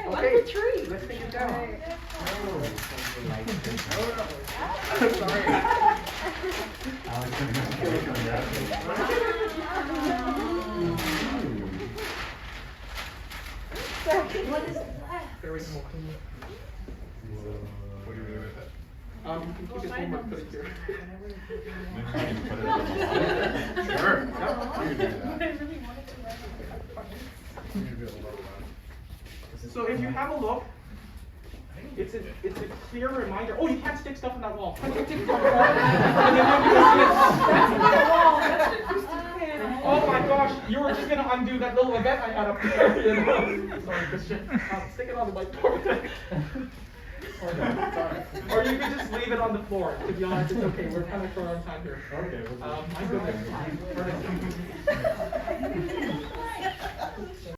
Okay, tree. Let's take it down. Sorry. What is that? Very small. What do you do with it? You can keep it home and put it here. Sure. Yep. You can do that. So if you have a look, it's a clear reminder. Oh, you can't stick stuff on that wall. And then when you oh my gosh, you were just gonna undo that little event I had up there. You know? Sorry, Christian. Stick it on the whiteboard. Or you could just leave it on the floor. To be honest, it's okay. We're kind of short on time here. Okay. My goodness.